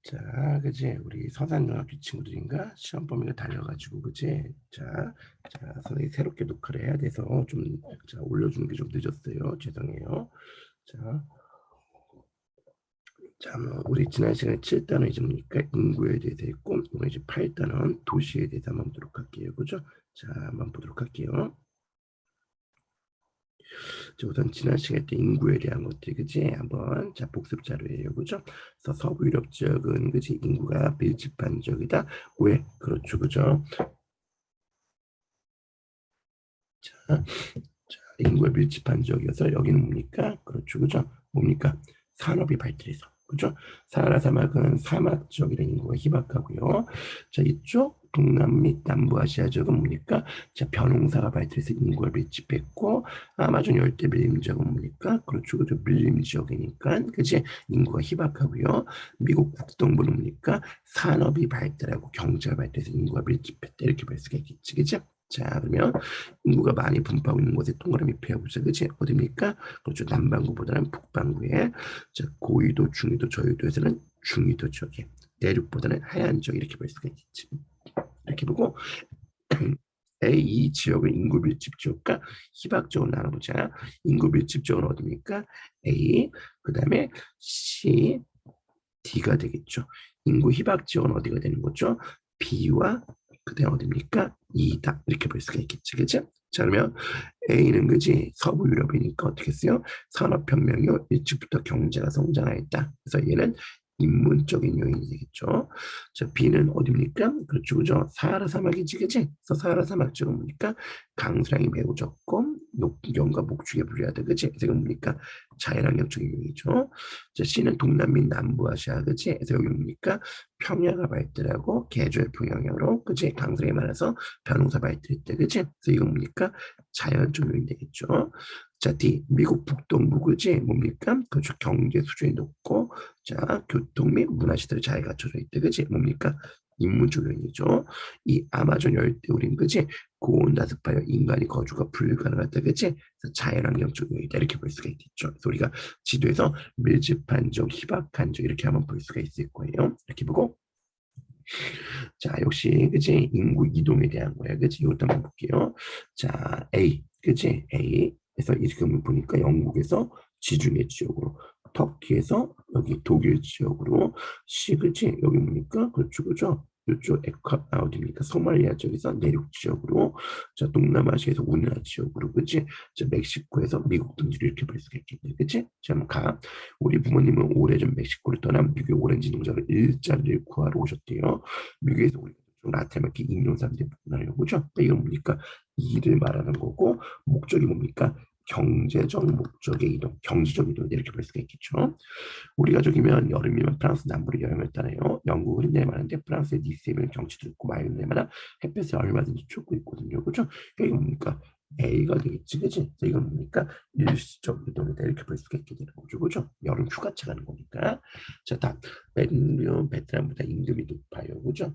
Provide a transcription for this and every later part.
자, 그지? 우리 서산중학교 친구들인가? 시험 범위가 달려가지고, 그지? 선생님이 새롭게 녹화를 해야 돼서 좀, 올려주는 게 좀 늦었어요. 죄송해요. 자, 우리 지난 시간에 7단원 이제 뭡니까? 인구에 대해서 했고, 이번 이제 8단원 도시에 대해서 한번 보도록 할게요. 그죠? 자, 한번 보도록 할게요. 자, 우선 지난 시간에 때 인구에 대한 것들, 그지? 한번, 복습 자료예요. 그죠? 그래서 서부 유럽 지역은, 그지? 인구가 밀집한 지역이다. 왜? 그렇죠. 그죠? 자, 인구가 밀집한 지역이어서 여기는 뭡니까? 그렇죠. 그죠? 뭡니까? 산업이 발달해서. 그죠? 사하라 사막은 사막 지역이라는 인구가 희박하고요. 자, 이쪽 동남 및 남부아시아 지역은 뭡니까? 자, 벼농사가 발달해서 인구가 밀집했고, 아마존 열대 밀림 지역은 뭡니까? 그렇죠. 그죠? 밀림 지역이니까, 그지? 인구가 희박하고요. 미국 북동부는 뭡니까? 산업이 발달하고 경제가 발달해서 인구가 밀집했다. 이렇게 볼 수가 있겠지. 그죠? 자, 그러면 인구가 많이 분포하고 있는 곳에 동그라미 표해보자. 그치? 어딥니까? 그렇죠. 남반구보다는 북반구에. 자, 고위도, 중위도, 저위도에서는 중위도 지역에. 내륙보다는 하얀 지역 이렇게 볼 수가 있겠지. 이렇게 보고 A 이 지역의 인구 밀집 지역과 희박 지역을 나눠보자. 인구 밀집 지역은 어디입니까? A. 그 다음에 C, D가 되겠죠. 인구 희박 지역은 어디가 되는 거죠? B와 그다음 어디입니까? E다. 이렇게 볼 수가 있겠지. 그죠? 자, 그러면 A는 그지 서부 유럽이니까 어떻게 써요? 산업혁명 이후 일찍부터 경제가 성장하였다. 그래서 얘는 인문적인 요인이 되겠죠. 자, B는 어디입니까? 그렇죠, 그죠? 사하라 사막이지, 그지? 그래서 사하라 사막 지역은 뭡니까? 강수량이 매우 적고 녹경과 목축에 불리하다, 그지? 그래서 이건 뭡니까? 자연환경적인 요인이죠. 자, C는 동남 및 남부아시아, 그지? 그래서 여기 뭡니까? 평야가 발달하고 계절풍 영향으로, 그지? 강수량이 많아서 벼농사 발달했다, 그지? 그래서 이건 뭡니까? 자연적 요인 되겠죠. 자, D, 미국 북동부, 그지? 뭡니까? 그죠? 경제 수준이 높고, 자, 교통 및 문화 시설이 잘 갖춰져 있다, 그지? 뭡니까? 인문적 요인이죠. 이 아마존 열대우림, 그지? 고온다습하여 인간이 거주가 불가능하다, 그지? 그래서 자연환경적 요인이다, 이렇게 볼 수가 있겠죠. 그래서 우리가 지도에서 밀집한 적, 희박한 적 이렇게 한번 볼 수가 있을 거예요. 이렇게 보고 자, 역시 그치 인구 이동에 대한 거야. 그치 이것도 한번 볼게요. 자, A 그치 A에서 이렇게 보니까 영국에서 지중해 지역으로 터키에서 여기 독일 지역으로 C 그치 여기 보니까 그렇죠 그죠 이쪽 어디입니까 소말리아 쪽에서 내륙 지역으로 자 동남아시아에서 우리나라 지역으로 그치 자 멕시코에서 미국 등지로 이렇게 볼 수가 있겠네 그치 자 한번 가 우리 부모님은 오래전 멕시코를 떠나 미국의 오렌지 농장을 일자리를 구하러 오셨대요. 미국에서 우리가 좀 라틴어마켓 인용 사람들이 많아요. 그죠? 이건 뭡니까? 일을 말하는 거고 목적이 뭡니까? 경제적 목적의 이동, 경제적 이동 이렇게 볼 수가 있겠죠. 우리 가족이면 여름이면 프랑스 남부로 여행을 떠나요. 영국은 흔히 많은데 프랑스의 니스에는 경치도 있고 마이너마나 햇볕에 얼마든지 쫓고 있거든요. 그죠? 그러니까 이거 뭡니까? A가 되겠지, 그지? 이건 뭡니까? 일시적 이동이다 이렇게 볼 수가 있게 되는 거죠, 그죠? 여름 휴가차 가는 거니까. 자, 다음 베트남보다 임금이 높아요, 그죠?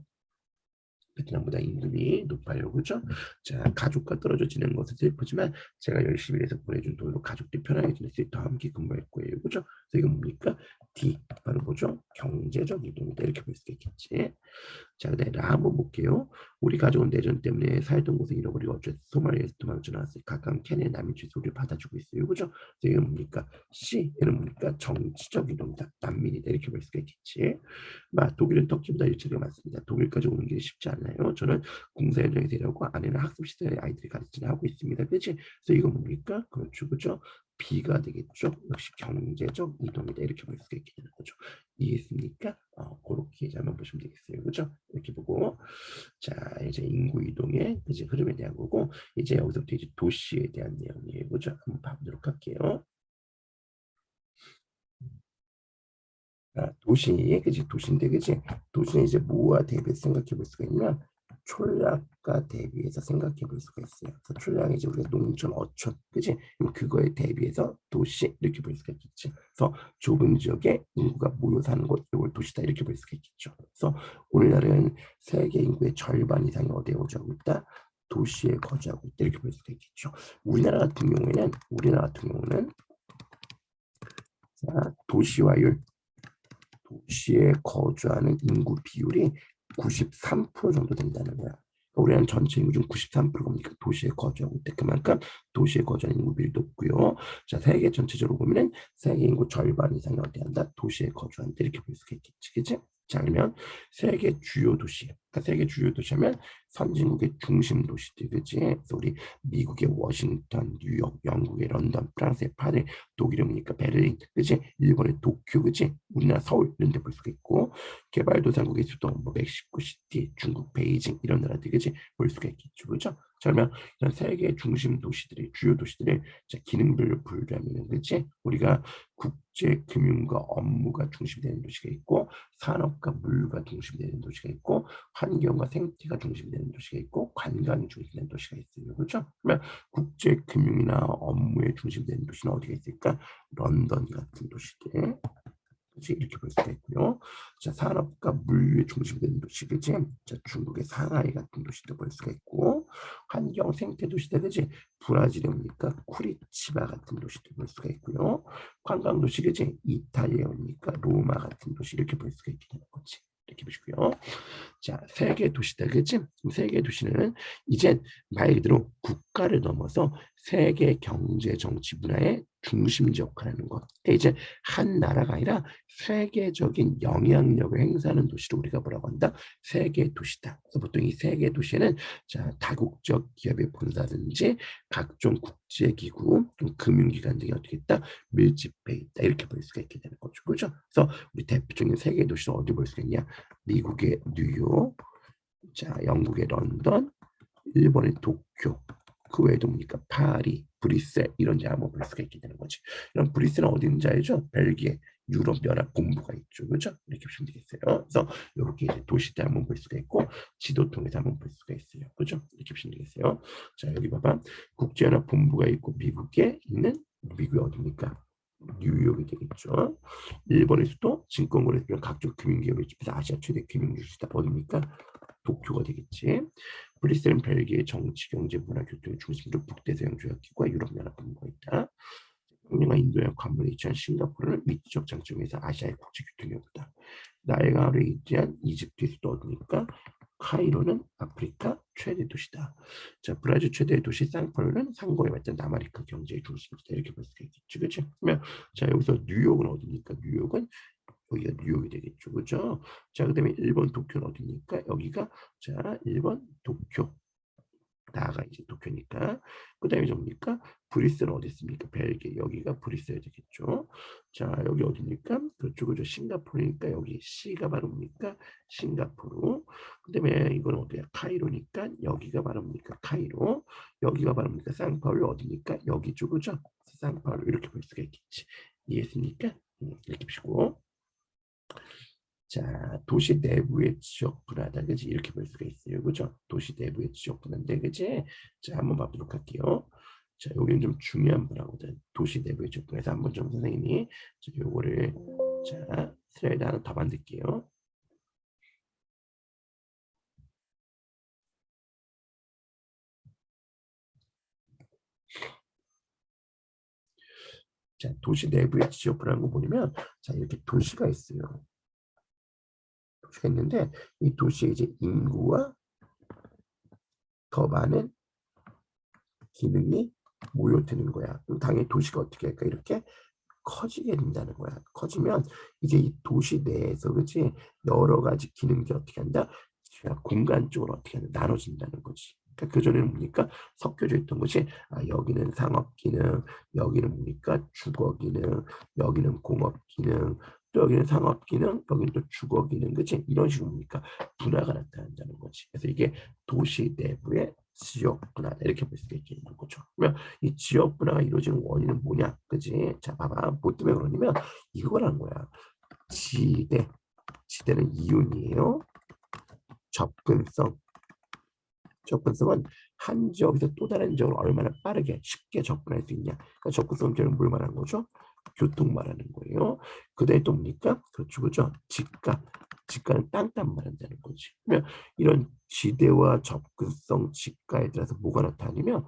베트남보다 임금이 높아요. 그죠? 자, 가족과 떨어져 지내는 것은 슬프지만 제가 열심히 일해서 보내준 돈으로 가족들이 편하게 지낼 수 있도록 함께 근무할 거예요. 그죠? 그래서 이건 뭡니까? D. 바로 뭐죠? 경제적 이동이다. 이렇게 볼 수가 있겠지. 자, 그다음에 라 한번 볼게요. 우리 가족은 내전 때문에 살던 곳을 잃어버리고 어째서 소말리아에서 도망쳐 나왔어요. 가까운 케냐 남미주에서 우리를 받아주고 있어요. 그죠? 그래서 이건 뭡니까? C. 얘는 뭡니까? 정치적 이동이다. 난민이다. 이렇게 볼 수가 있겠지. 독일은 터키보다 일자리가 많습니다. 독일까지 오는 게 쉽지 않나요? 저는 공사 현장에 데려오고 아내는 학습 시설에 아이들이 가르치려 하고 있습니다. 그치? 그래서 이거 뭡니까? 그렇죠. 그죠? B가 되겠죠. 역시 경제적 이동이다. 이렇게 볼 수가 있게 되는 거죠. 이해했습니까? 그렇게 이제 한번 보시면 되겠어요. 그죠? 이렇게 보고. 자, 이제 인구 이동의 이제 흐름에 대한 거고, 이제 여기서부터 이제 도시에 대한 내용이에요. 그죠? 한번 봐보도록 할게요. 도시, 그지? 도시인데, 그지? 도시는 이제 뭐와 대비해서 생각해 볼 수가 있냐? 촌락과 대비해서 생각해 볼 수가 있어요. 그래서 촌락이 이제 우리가 농촌, 어촌, 그지? 그럼 그거에 대비해서 도시 이렇게 볼 수가 있겠지. 그래서 좁은 지역에 인구가 모여 사는 곳, 이걸 도시다 이렇게 볼 수가 있겠죠. 그래서 오늘날은 세계 인구의 절반 이상이 어디에 거주하고 있다? 도시에 거주하고 있다 이렇게 볼 수가 있겠죠. 우리나라 같은 경우는 자, 도시화율 도시에 거주하는 인구 비율이 93% 정도 된다는 거야. 우리나라 전체 인구 중 93%가 도시에 거주하고 있대. 그만큼 도시에 거주하는 인구 비율이 높고요. 자, 세계 전체적으로 보면은 세계 인구 절반 이상이 어디 한다? 도시에 거주한다. 이렇게 볼 수가 있겠지, 그치? 자, 그러면 세계 주요 도시. 그러니까 세계 주요 도시하면 선진국의 중심 도시들, 그치? 그래서 우리 미국의 워싱턴, 뉴욕, 영국의 런던, 프랑스의 파리, 독일의 뭡니까 베를린, 그치? 일본의 도쿄, 그치? 우리나라 서울 이런 데 볼 수가 있고, 개발도상국의 수도 뭐 멕시코 시티, 중국 베이징 이런 나라들, 그치? 볼 수가 있겠죠, 그죠? 자, 그러면 이런 세계 중심 도시들의 주요 도시들의 기능별로 분류하면, 그치? 우리가 국제 금융과 업무가 중심되는 도시가 있고, 산업과 물류가 중심되는 도시가 있고, 환경과 생태가 중심되는 도시가 있고, 관광이 중심되는 도시가 있어요, 그렇죠? 그러면 국제 금융이나 업무에 중심되는 도시는 어디가 있을까? 런던 같은 도시들. 그치? 이렇게 볼 수가 있고요. 자, 산업과 물류에 중심되는 도시, 그치? 자, 중국의 상하이 같은 도시도 볼 수가 있고, 환경 생태 도시들, 그치? 브라질에 옵니까? 쿠리치바 같은 도시도 볼 수가 있고요. 관광 도시, 그치? 이탈리아에 옵니까? 로마 같은 도시, 이렇게 볼 수가 있게 되는 거지. 이렇게 보시고요. 자, 세계 도시다, 그치? 세계 도시는 이제 말 그대로 국가를 넘어서 세계 경제, 정치, 문화의 중심지 역할을 하는 것. 그러니까 이제 한 나라가 아니라 세계적인 영향력을 행사하는 도시를 우리가 뭐라고 한다? 세계 도시다. 그래서 보통 이 세계 도시에는 자, 다국적 기업의 본사든지 각종 국제기구, 금융기관 등이 어떻게 있다? 밀집해 있다. 이렇게 볼 수가 있게 되는 거죠. 그렇죠? 그래서 우리 대표적인 세계 도시는 어디 볼 수가 있냐? 미국의 뉴욕, 자, 영국의 런던, 일본의 도쿄, 그 외에도 뭡니까? 파리, 브뤼셀 이런 데 한번 볼 수가 있게 되는 거지. 이런 브뤼셀은 어디 있는지 알죠? 벨기에 유럽 연합 본부가 있죠, 그렇죠? 이렇게 보시면 되겠어요. 그래서 이렇게 이제 도시들 한번 볼 수가 있고 지도 통해서 한번 볼 수가 있어요, 그렇죠? 이렇게 보시면 되겠어요. 자, 여기 봐봐, 국제연합 본부가 있고 미국에 있는 미국이 어디입니까? 뉴욕이 되겠죠. 일본의 수도 증권거래 각종 금융기업을 집해서 아시아 최대 금융주시다 어디입니까? 도쿄가 되겠지. 브뤼셀은 벨기에 정치, 경제, 문화, 교통의 중심지로 북대서양 조약기구와 유럽연합본부가 있다. 평양과 인도양 관문에 위치한 싱가포르는 위치적 장점에서 아시아의 국제교통이었다. 나일강으로 위치한 이집트의 수도 어디니까? 카이로는 아프리카 최대 도시다. 자, 브라질 최대 도시 상파울루는 상고에 맞은 남아프리카 경제의 중심지다. 이렇게 볼 수가 있겠죠, 그렇죠? 그러면 자, 여기서 뉴욕은 어디입니까? 뉴욕은 여기가 뉴욕이 되겠죠, 그렇죠? 자, 그다음에 일본 도쿄는 어디입니까? 여기가 자, 일본 도쿄. 나가 이제 도쿄니까. 그다음에 뭡니까? 브뤼셀은 어디 있습니까? 벨기에. 여기가 브뤼셀 되겠죠. 자, 여기 어디입니까? 그쪽은 싱가포르니까 여기 C가 바로 뭡니까? 싱가포르. 그다음에 이건 어디야? 카이로니까 여기가 바로 뭡니까? 카이로. 여기가 바로 뭡니까? 상파울루 어디니까? 여기 쪽이죠. 상파울루 이렇게 볼 수가 있겠지. 이해했습니까? 이렇게 보시고. 자, 도시 내부의 지역 분화다, 그지? 이렇게 볼 수가 있어요, 그죠? 도시 내부의 지역 분화인데, 그지? 자, 한번 봐보도록 할게요. 자, 여기는 좀 중요한 분화거든. 도시 내부의 지역 분화에서 한번 좀 선생님이 자, 요거를 자, 슬라이드 하나 더 만들게요. 자, 도시 내부의 지역 분화라는 거 보면, 자, 이렇게 도시가 있어요. 도시가 있는데, 이 도시에 이제 인구와 더 많은 기능이 모여드는 거야. 그럼 당연히 도시가 어떻게 할까? 이렇게 커지게 된다는 거야. 커지면 이제 이 도시 내에서 그치 여러 가지 기능들이 어떻게 한다? 공간적으로 어떻게 한다? 나눠진다는 거지. 그러니까 그전에는 뭡니까? 섞여져 있던 것이 아, 여기는 상업 기능, 여기는 뭡니까? 주거 기능, 여기는 공업 기능, 또 여기는 상업 기능, 여기는 또 주거 기능, 그치? 이런 식으로 뭡니까? 분화가 나타난다는 거지. 그래서 이게 도시 내부의 지역 분화다 이렇게 볼 수가 있는 거죠. 그러면 이 지역 분화가 이루어지는 원인은 뭐냐, 그지? 자, 봐봐. 뭐 때문에 그러냐면 이거라는 거야. 지대, 지대는 이윤이에요. 접근성, 접근성은 한 지역에서 또 다른 지역으로 얼마나 빠르게 쉽게 접근할 수 있냐. 그러니까 접근성 저는 뭘 말하는 거죠? 교통 말하는 거예요. 그다음에 또 뭡니까? 그렇죠, 그죠? 지가, 지가는 땅값 말한다는 거지. 그러면 이런 지대와 접근성, 지가에 따라서 뭐가 나타나냐면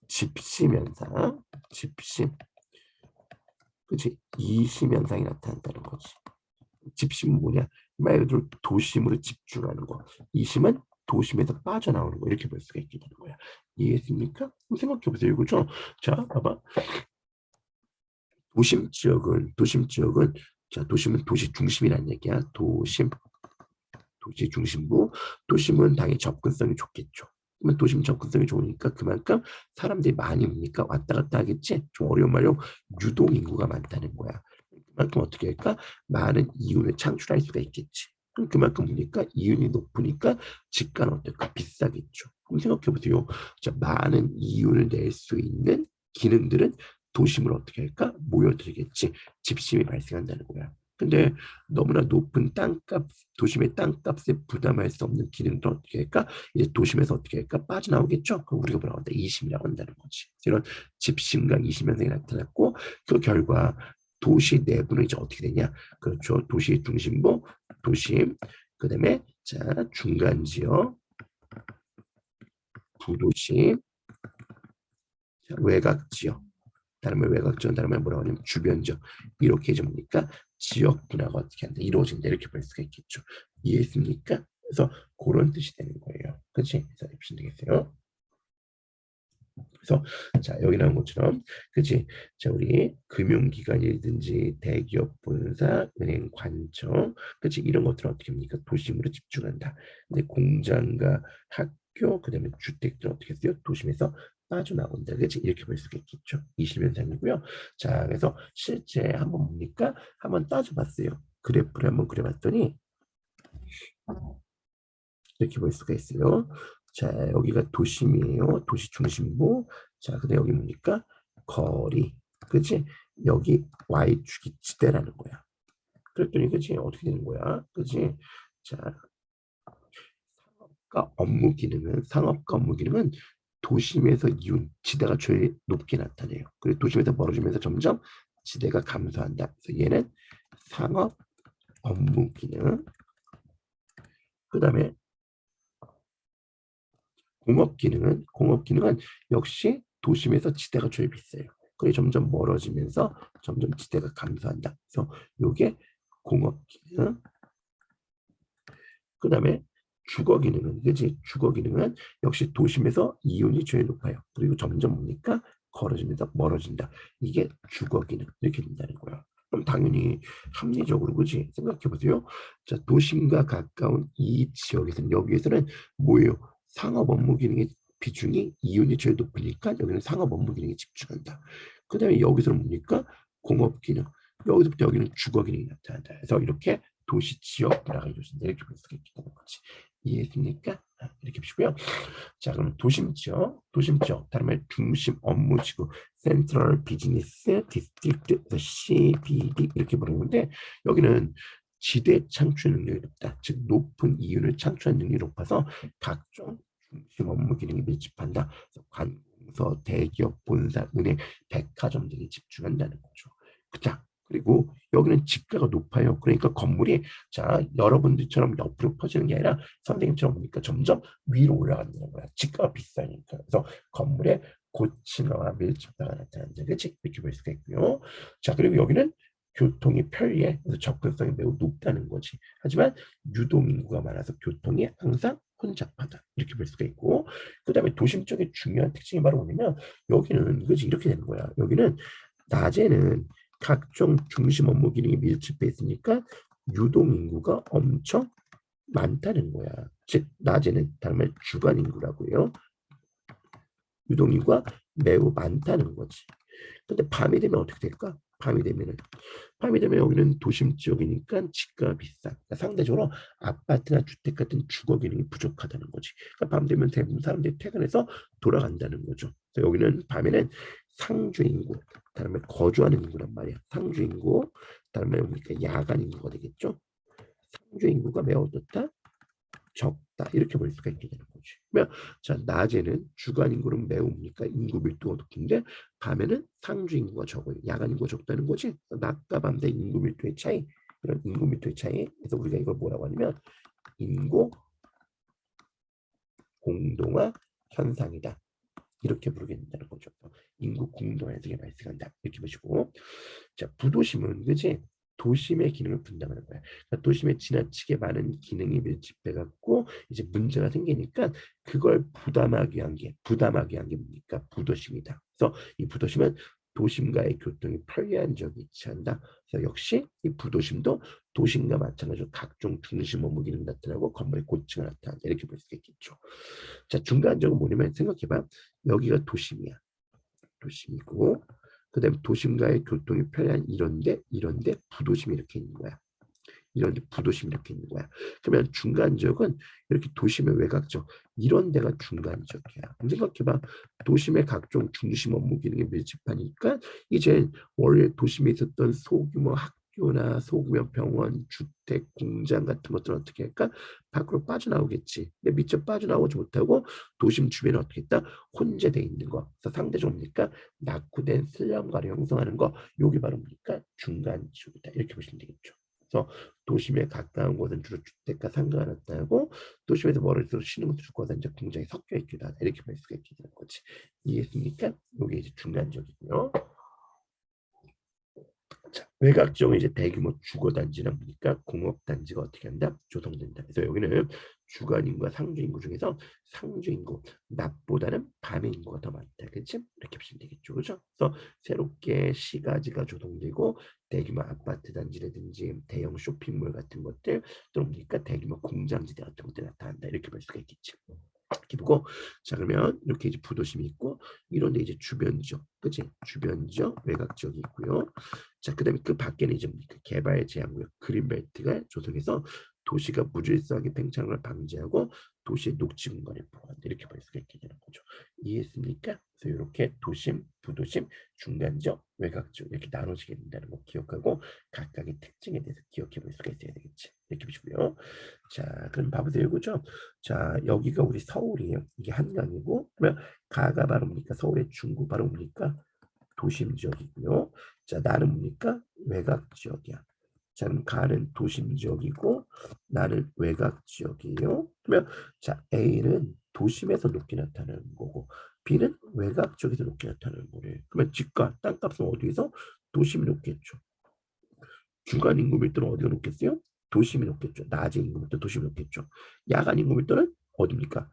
집심 현상, 집심, 그치? 이심 현상이 나타난다는 거지. 집심은 뭐냐? 말 그대로 도심으로 집중하는 거. 이심은 도심에서 빠져나오는 거. 이렇게 볼 수가 있게 되는 거야. 이해했습니까? 생각해 보세요. 그죠? 자, 봐봐. 도심 지역은 자, 도심은 도시 중심이라는 얘기야. 도시 중심부. 도심은 당연히 접근성이 좋겠죠. 그러면 도심 접근성이 좋으니까 그만큼 사람들이 많이 오니까 왔다 갔다 하겠지. 좀 어려운 말로 유동 인구가 많다는 거야. 그만큼 어떻게 할까? 많은 이윤을 창출할 수가 있겠지. 그럼 그만큼 보니까 이윤이 높으니까 집가는 어떨까? 비싸겠죠. 그럼 생각해 보세요. 자, 많은 이윤을 낼 수 있는 기능들은 도심을 어떻게 할까? 모여들겠지. 집심이 발생한다는 거야. 근데 너무나 높은 땅값, 도심의 땅값에 부담할 수 없는 기능도 어떻게 할까? 이제 도심에서 어떻게 할까? 빠져나오겠죠? 그럼 우리가 뭐라고 한다? 이심이라고 한다는 거지. 이런 집심과 이심 현상이 나타났고, 그 결과 도시 내부는 이제 어떻게 되냐? 그렇죠. 도시 중심부, 도심, 그 다음에 자 중간 지역, 부도심, 자, 외곽 지역. 다른 말 외곽 지역, 다른 말 뭐라고 하냐면 주변 지역. 이렇게 해서 뭡니까? 지역 분화가 어떻게 한다? 이루어진다. 이렇게 볼 수가 있겠죠. 이해했습니까? 그래서 그런 뜻이 되는 거예요. 그렇지? 그래서 입신 되겠어요. 그래서 자 여기 나온 것처럼 그치 자 우리 금융기관이든지 대기업 본사 은행 관청 그치 이런 것들은 어떻게 합니까 도심으로 집중한다 근데 공장과 학교 그다음에 주택들 어떻게 해요 도심에서 빠져나온다 그치 이렇게 볼 수가 있겠죠 이 실현상이고요 자 그래서 실제 한번 뭡니까 한번 따져봤어요 그래프를 한번 그려봤더니 이렇게 볼 수가 있어요. 자, 여기가 도심이에요. 도시 중심부. 자, 근데 여기 뭡니까? 거리. 그치? 여기 Y축이 지대라는 거야. 그랬더니, 그치? 어떻게 되는 거야? 그치? 자, 상업과 업무 기능은 도심에서 이윤, 지대가 제일 높게 나타내요. 그리고 도심에서 멀어지면서 점점 지대가 감소한다. 그래서 얘는 상업, 업무 기능. 그 다음에 공업 기능은 역시 도심에서 지대가 제일 비싸요. 그게 점점 멀어지면서 점점 지대가 감소한다. 그래서 이게 공업 기능. 그다음에 주거 기능은 그지 주거 기능은 역시 도심에서 이윤이 제일 높아요. 그리고 점점 뭡니까 걸어지면서 멀어진다. 이게 주거 기능 이렇게 된다는 거야. 그럼 당연히 합리적으로 그지 생각해 보세요. 자 도심과 가까운 이 지역에서는 여기에서는 뭐예요? 상업 업무 기능의 비중이 이윤이 제일 높으니까 여기는 상업 업무 기능에 집중한다. 그다음에 여기서는 뭡니까 공업 기능. 여기서부터 여기는 주거 기능이 나타난다. 그래서 이렇게 도시 지역 분화가 이루어진다. 이렇게 볼 수가 있게 되는 거지. 이해했습니까? 이렇게 보시고요. 자, 그럼 도심 지역, 다른 말 중심 업무지구, 센트럴 비즈니스 디스트릭트, CBD 이렇게 부르는데 여기는 지대 창출 능력이 높다. 즉 높은 이윤을 창출하는 능력이 높아서 각종 중심 업무 기능이 밀집한다. 관공서, 대기업, 본사, 은행, 백화점 등이 집중한다는 거죠. 자, 그리고 여기는 집가가 높아요. 그러니까 건물이 자 여러분들처럼 옆으로 퍼지는 게 아니라 선생님처럼 보니까 점점 위로 올라간다는 거야. 집가가 비싸니까. 그래서 건물의 고층화와 밀집도가 나타난다. 그렇지? 이렇게 볼 수가 있고요. 자 그리고 여기는 교통이 편리해. 그래서 접근성이 매우 높다는 거지. 하지만 유동 인구가 많아서 교통이 항상 혼잡하다. 이렇게 볼 수가 있고 그 다음에 도심 쪽의 중요한 특징이 바로 뭐냐면 여기는 그지 이렇게 되는 거야. 여기는 낮에는 각종 중심 업무 기능이 밀집해 있으니까 유동 인구가 엄청 많다는 거야. 즉 낮에는 다른 말 주간 인구라고 해요. 유동 인구가 매우 많다는 거지. 근데 밤이 되면 어떻게 될까? 밤이 되면 여기는 도심 지역이니까 집가가 비싸. 그러니까 상대적으로 아파트나 주택 같은 주거 기능이 부족하다는 거지. 그러니까 밤 되면 대부분 사람들이 퇴근해서 돌아간다는 거죠. 그래서 여기는 밤에는 상주 인구, 다른 말 거주하는 인구란 말이야. 상주 인구, 다른 말 보니까 야간 인구가 되겠죠. 상주 인구가 매우 어떻다? 적다 이렇게 볼 수가 있게 되는 거지. 그러면 자 낮에는 주간 인구는 매우 뭡니까 인구 밀도가 높은데 밤에는 상주 인구가 적어요. 야간 인구가 적다는 거지. 낮과 밤 대 인구 밀도의 차이 이런 인구 밀도의 차이. 그래서 우리가 이걸 뭐라고 하냐면 인구 공동화 현상이다. 이렇게 부르게 된다는 거죠. 인구 공동화 현상이 발생한다. 이렇게 보시고 자 부도심은 그지 도심의 기능을 분담하는 거야. 그러니까 도심에 지나치게 많은 기능이 밀집돼 갖고 이제 문제가 생기니까 그걸 부담하게 한 게 뭡니까? 부도심이다. 그래서 이 부도심은 도심과의 교통이 편리한 지역에 위치한다. 그래서 역시 이 부도심도 도심과 마찬가지로 각종 중심 업무 기능 나타나고 건물의 고층을 나타난다. 이렇게 볼 수가 있겠죠. 자, 중간적은 뭐냐면 생각해봐. 여기가 도심이야. 도심이고 그다음에 도심과의 교통이 편리한 이런데 부도심이 이렇게 있는 거야. 이런데 부도심이 이렇게 있는 거야. 그러면 중간 지역은 이렇게 도심의 외곽적 이런 데가 중간 지역이야. 생각해봐. 도심의 각종 중심 업무 기능에 밀집하니까 이제 원래 도심에 있었던 소규모 학교나 소규모 병원, 주택, 공장 같은 것들은 어떻게 할까? 밖으로 빠져나오겠지. 근데 미처 빠져나오지 못하고 도심 주변에 어떻게 했다? 혼재돼 있는 거. 그래서 상대적으로 뭡니까? 낙후된 슬럼가를 형성하는 거. 여기 바로 뭡니까? 중간 지역이다. 이렇게 보시면 되겠죠. 그래서 도심에 가까운 곳은 주로 주택과 상가가 나타나고 도심에서 멀어질수록 신흥주거가 이제 공장이 섞여 있기도 하다. 이렇게 볼 수가 있게 되는 거지. 이해했습니까? 이게 이제 중간적이고요. 자, 외곽지역은 이제 대규모 주거단지나 보니까 공업단지가 어떻게 한다? 조성된다. 그래서 여기는 주간인구와 상주인구 중에서 상주인구, 낮보다는 밤의 인구가 더 많다. 그치? 이렇게 보시면 되겠죠. 그죠? 그래서 새롭게 시가지가 조성되고 대규모 아파트 단지라든지 대형 쇼핑몰 같은 것들 또 보니까 대규모 공장지대 같은 것들 나타난다. 이렇게 볼 수가 있겠지. 이렇게 보고 자 그러면 이렇게 이제 부도심이 있고 이런데 이제 주변 지역, 그치? 주변 지역, 외곽 지역이 있고요. 자 그다음에 그 밖에는 이제 그 개발 제한구역 그린벨트가 조성해서 도시가 무질서하게 팽창을 방지하고 도시의 녹지 공간을 보호한다. 이렇게 볼 수가 있게 되는 거죠. 이해했습니까? 그래서 이렇게 도심, 부도심, 중간지역, 외곽지역 이렇게 나눠지게 된다는 거 기억하고 각각의 특징에 대해서 기억해 볼 수가 있어야 되겠지. 이렇게 보시고요. 자, 그럼 봐보세요. 그죠? 자, 여기가 우리 서울이에요. 이게 한강이고, 그러면 가가 바로 뭡니까? 서울의 중구 바로 뭡니까? 도심 지역이고요. 자, 나는 뭡니까? 외곽 지역이야. 자, 그럼 가는 도심 지역이고, 나는 외곽 지역이에요. 그러면 자, A는 도심에서 높게 나타나는 거고, B는 외곽 지역에서 높게 나타나는 거래. 그러면 집과 땅값은 어디에서? 도심이 높겠죠. 주간 인구 밀도는 어디가 높겠어요? 도심이 높겠죠. 낮에 인구 밀도 도심이 높겠죠. 야간 인구 밀도는 어디입니까?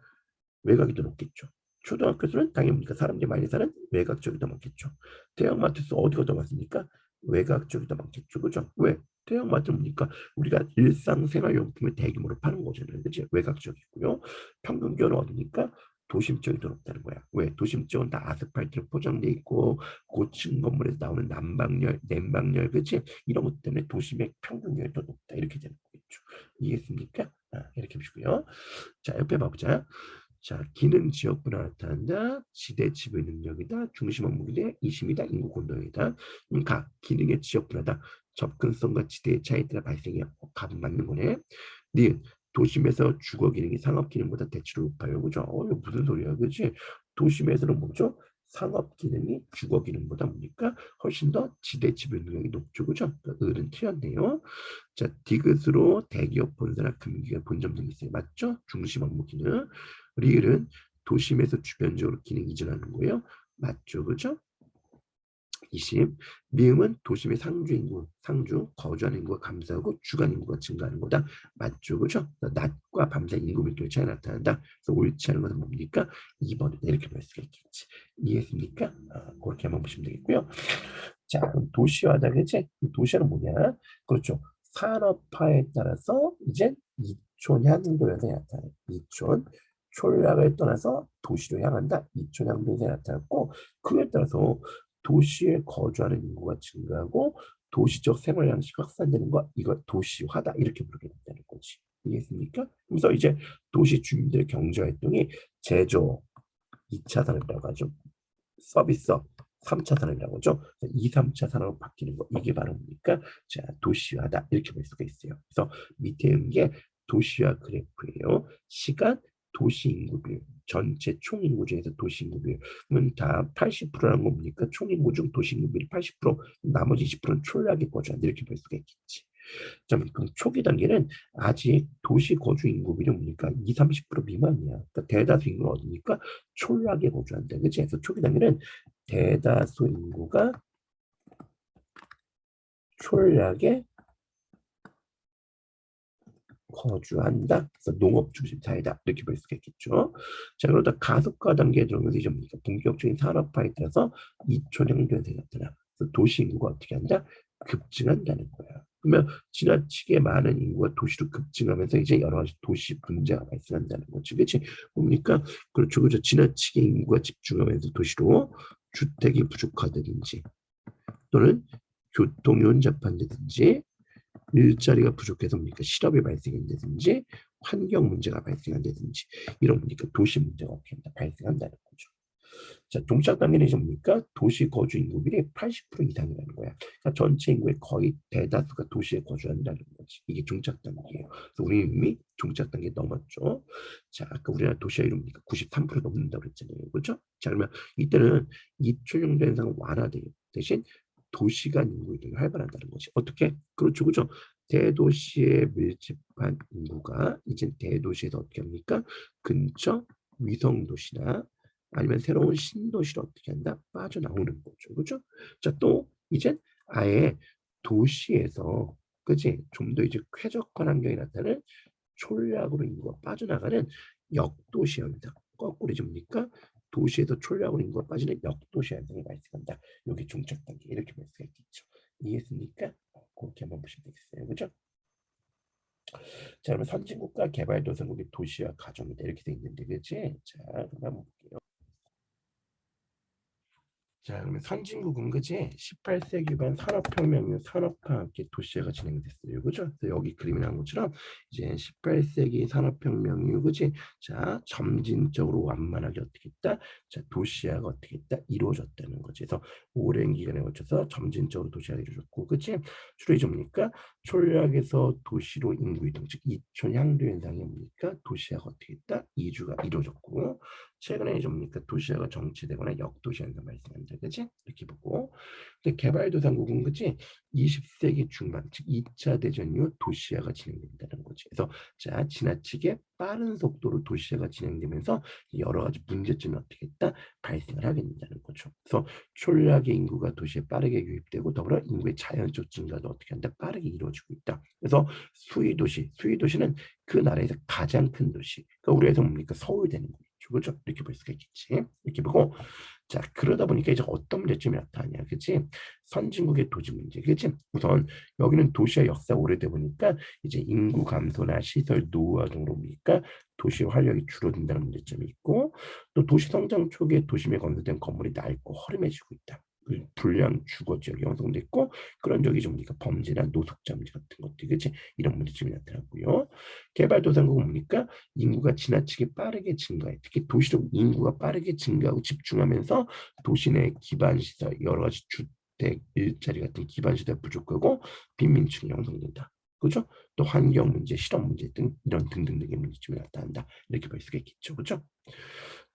외곽이 더 높겠죠. 초등학교에서는 당연히 사람들이 많이 사는 외곽 쪽이 더 많겠죠. 대형마트에서 어디가 더 많습니까? 외곽 쪽이 더 많겠죠. 그죠? 왜? 대형마트는 뭡니까? 우리가 일상생활용품을 대규모로 파는 거잖아요. 그치? 외곽 쪽이고요. 평균 기온은 어디니까? 도심 쪽이 더 높다는 거야. 왜? 도심 쪽은 다 아스팔트로 포장돼 있고 고층 건물에서 나오는 난방열, 냉방열, 그치? 이런 것 때문에 도심의 평균 기온이 더 높다. 이렇게 되는 거겠죠. 이해했습니까? 이렇게 보시고요. 자, 옆에 봐보자. 자, 기능 지역구나 나타난다. 지대 지배 능력이다. 중심 업무기대 이심이다. 인구 공동이다. 각 기능의 지역분하다. 접근성과 지대의 차이에 따라 발생해. 값은 맞는 거네. 니은 도심에서 주거 기능이 상업 기능보다 대체로 높아요. 그죠? 이거 무슨 소리야, 그지? 도심에서는 뭐죠? 상업 기능이 주거 기능보다 뭡니까? 훨씬 더 지대 지배 능력이 높죠, 그죠? 그러니까 을은 틀렸네요. 자, 디귿으로 대기업 본사나 금융기관 본점 등이 있어요. 맞죠? 중심 업무 기능. 리을은 도심에서 주변적으로 기능 이전하는 거예요. 맞죠? 그죠? 20. 미음은 도심의 상주 인구, 상주, 거주하는 인구가 감소하고 주간 인구가 증가하는 거다. 맞죠? 그죠? 낮과 밤 사이 인구 밀도의 차이 나타난다. 그래서 옳지 않은 것은 뭡니까? 2번이다. 이렇게 볼 수가 있겠지. 이해했습니까? 그렇게 한번 보시면 되겠고요. 자, 그럼 도시화다, 그치? 도시화는 뭐냐? 그렇죠. 산업화에 따라서 이제 이촌 향도에서 나타나요. 이촌 촌락을 떠나서 도시로 향한다. 이촌 향도에서 나타났고 그에 따라서 도시에 거주하는 인구가 증가하고 도시적 생활 양식이 확산되는 거 이걸 도시화다 이렇게 부르게 된다는 거지. 이해했습니까? 그래서 이제 도시 주민들의 경제 활동이 제조 2차 산업이라고 하죠. 서비스업 3차 산업이라고 하죠. 2, 3차 산업으로 바뀌는 거 이게 바로 뭡니까? 자, 도시화다 이렇게 볼 수가 있어요. 그래서 밑에 있는 게 도시화 그래프예요. 시간 도시 인구 비율 전체 총 인구 중에서 도시 인구 비율은 다 80%라는 겁니까? 총 인구 중 도시 인구 비율이 80% 나머지 20%는 촌락에 거주한다 이렇게 볼 수가 있겠지. 자, 그럼 초기 단계는 아직 도시 거주 인구 비율이 뭡니까? 2, 30% 미만이야. 그러니까 대다수 인구는 어디니까 촌락에 거주한다. 그치? 그래서 초기 단계는 대다수 인구가 촌락에 거주한다. 그래서 농업 중심 사회다. 이렇게 볼 수가 있겠죠. 자, 그러다 가속화 단계에 들어오면서 이제 뭡니까? 본격적인 산업화에 따라서 이촌형 변화가 나타나. 그래서 도시 인구가 어떻게 한다? 급증한다는 거야. 그러면 지나치게 많은 인구가 도시로 급증하면서 이제 여러 가지 도시 분자가 발생한다는 거지. 그렇지? 뭡니까? 그렇죠. 그렇죠. 지나치게 인구가 집중하면서 도시로 주택이 부족하다든지 또는 교통이 혼잡한다든지 일자리가 부족해서 뭡니까? 실업이 발생한다든지 환경 문제가 발생한다든지 이런 뭡니까? 도시 문제가 어떻게 한다? 발생한다는 거죠. 자, 동작 단계는 이제 뭡니까? 도시 거주 인구 비율이 80% 이상이라는 거야. 그러니까 전체 인구의 거의 대다수가 도시에 거주한다는 거지. 이게 종착 단계예요. 그래서 우리 이미 종착 단계 넘었죠. 자, 아까 우리나라 도시화 이룹니까? 93% 넘는다고 그랬잖아요. 그렇죠? 자, 그러면 이때는 이초용 현상은 완화돼요. 대신 도시 간 인구 이동이 활발한다는 거지. 어떻게? 그렇죠, 그렇죠. 대도시에 밀집한 인구가 이제 대도시에서 어떻게 합니까? 근처 위성 도시나 아니면 새로운 신도시를 어떻게 한다? 빠져나오는 거죠. 그죠? 자, 또 이제 아예 도시에서 그지? 좀 더 이제 쾌적한 환경이 나타나는 촌락으로 인구가 빠져나가는 역도시 현상. 거꾸로 줍니까? 도시에서 촌락으로 인구가 빠지는 역도시 현상이 발생한다. 여기 종착 단계 이렇게 볼 수가 있겠죠. 이해했습니까? 그렇게 한번 보시면 되겠어요. 그죠? 자, 그러면 선진국가 개발도상국의 도시와 가정이다 이렇게 돼 있는데, 그치? 자, 그럼 한번 볼게요. 자, 그러면 선진국은 그지? 18세기 반 산업혁명 이후 산업화와 함께 도시화가 진행됐어요. 그죠? 그래서 여기 그림에 나온 것처럼 이제 18세기 산업혁명 이후 그지? 자, 점진적으로 완만하게 어떻게 했다? 자, 도시화가 어떻게 했다? 이루어졌다는 거지. 그래서 오랜 기간에 걸쳐서 점진적으로 도시화가 이루어졌고, 그치? 주로 이제 뭡니까? 촌락에서 도시로 인구 이동, 즉 이촌 향도 현상이 뭡니까? 도시화가 어떻게 했다? 이주가 이루어졌고, 최근에 이제 뭡니까? 도시화가 정체되거나 역도시 현상 발생한다. 그치? 이렇게 보고. 근데 개발도상국은 그치? 20세기 중반, 즉 2차 대전 이후 도시화가 진행된다는 거지. 그래서 자, 지나치게 빠른 속도로 도시화가 진행되면서 여러 가지 문제점이 어떻게 했다? 발생을 하게 된다는 거죠. 그래서 촌락의 인구가 도시에 빠르게 유입되고 더불어 인구의 자연적 증가도 어떻게 한다? 빠르게 이루어지고 있다. 그래서 수위도시는 그 나라에서 가장 큰 도시. 그러니까 우리에서 뭡니까? 서울 되는 거죠. 그렇죠? 이렇게 볼 수가 있겠지. 이렇게 보고 자, 그러다 보니까 이제 어떤 문제점이 나타나냐, 그치? 선진국의 도시 문제, 그치? 우선 여기는 도시의 역사가 오래돼 보니까 이제 인구 감소나 시설 노후화 등으로 보니까 도시의 활력이 줄어든다는 문제점이 있고 또 도시 성장 초기에 도심에 건설된 건물이 낡고 허름해지고 있다. 그 불량 주거 지역이 형성돼 있고 그런 적이 좀 보니까 범죄나 노숙자 문제 같은 것들, 그치? 이런 문제점이 나타났고요. 개발도상국은 뭡니까? 인구가 지나치게 빠르게 증가해. 특히 도시로 인구가 빠르게 증가하고 집중하면서 도시 내 기반 시설, 여러 가지 주택, 일자리 같은 기반 시설 부족하고 빈민층이 형성된다. 그죠? 또 환경 문제, 실업 문제 등 이런 등등등의 문제점이 나타난다. 이렇게 볼 수가 있겠죠. 그죠?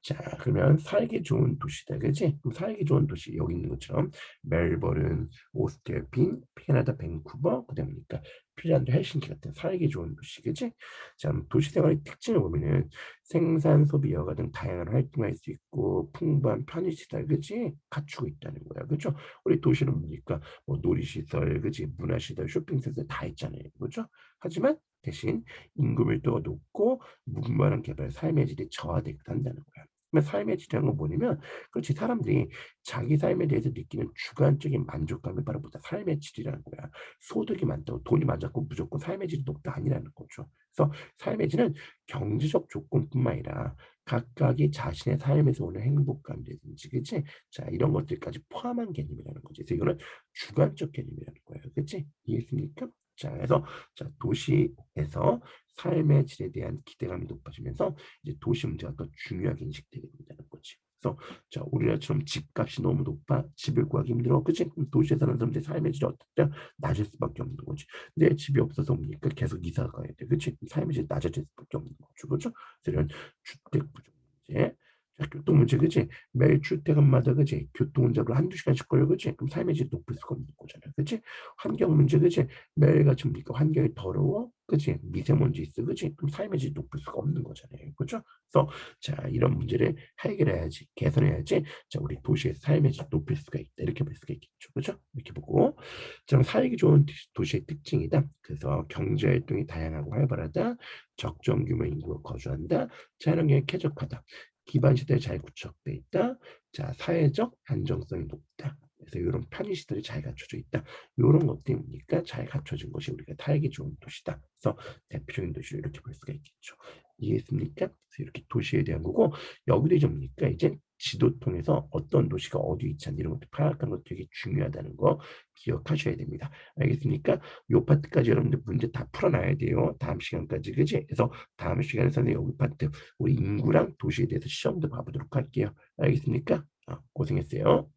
자, 그러면 살기 좋은 도시다, 그지? 그럼 살기 좋은 도시 여기 있는 것처럼 멜버른, 오스트인, 캐나다 밴쿠버, 그다음이니까 핀란드 헬싱키 같은 살기 좋은 도시, 그지? 자, 그럼 도시 생활의 특징을 보면은 생산, 소비, 여가 등 다양한 활동할 수 있고 풍부한 편의시설, 그지? 갖추고 있다는 거야, 그죠? 우리 도시는 뭡니까? 뭐 놀이시설, 그지? 문화시설, 쇼핑센터 다 있잖아요, 그죠? 하지만 대신 인구 밀도가 높고 무분별한 개발, 삶의 질이 저하되기도 한다는 거야. 그러면 삶의 질이라는 건 뭐냐면, 그렇지, 사람들이 자기 삶에 대해서 느끼는 주관적인 만족감이 바로 뭐다? 삶의 질이라는 거야. 소득이 많다고 돈이 많다고 무조건 삶의 질이 높다 아니라는 거죠. 그래서 삶의 질은 경제적 조건뿐만 아니라 각각이 자신의 삶에서 오는 행복감이라든지, 그치? 자, 이런 것들까지 포함한 개념이라는 거지. 그래서 이거는 주관적 개념이라는 거예요. 그치? 이해했습니까? 자, 그래서 자, 도시에서 삶의 질에 대한 기대감이 높아지면서 이제 도시 문제가 더 중요하게 인식되게 된다는 거지. 그래서 자, 우리나라처럼 집값이 너무 높아 집을 구하기 힘들어, 그치? 그럼 도시에 사는 사람들 삶의 질이 어떻게 낮을 수밖에 없는 거지. 내 집이 없어서 뭡니까? 계속 이사 가야 돼, 그치? 삶의 질이 낮아질 수밖에 없는 거죠, 그죠? 그래서 이런 주택 부족 문제, 자, 교통 문제, 그지? 매일 출퇴근마다, 그지? 교통 문제로 한두 시간씩 걸려, 그지? 그럼 삶의 질 높일 수가 없는 거잖아요, 그지? 환경 문제, 그지? 매일같이 뭡니까? 환경이 더러워, 그지? 미세먼지 있어, 그지? 그럼 삶의 질 높일 수가 없는 거잖아요, 그죠? 그래서 자, 이런 문제를 해결해야지, 개선해야지. 자, 우리 도시의 삶의 질 높일 수가 있다, 이렇게 볼 수가 있겠죠, 그죠? 이렇게 보고, 자, 살기 좋은 도시의 특징이다. 그래서 경제 활동이 다양하고 활발하다, 적정 규모 인구가 거주한다, 자연환경이 쾌적하다. 기반 시설이 잘 구축돼 있다. 자, 사회적 안정성이 높다. 그래서 이런 편의 시설이 잘 갖춰져 있다. 이런 것들이 뭡니까? 잘 갖춰진 것이 우리가 살기 좋은 도시다. 그래서 대표적인 도시를 이렇게 볼 수가 있겠죠. 이해했습니까? 그래서 이렇게 도시에 대한 거고, 여기도 이제 뭡니까? 이제 지도 통해서 어떤 도시가 어디 위치한지 이런 것들 파악하는 것도 되게 중요하다는 거 기억하셔야 됩니다. 알겠습니까? 요 파트까지 여러분들 문제 다 풀어놔야 돼요. 다음 시간까지, 그지? 그래서 다음 시간에 선생님 여기 파트 우리 인구랑 도시에 대해서 시험도 봐보도록 할게요. 알겠습니까? 고생했어요.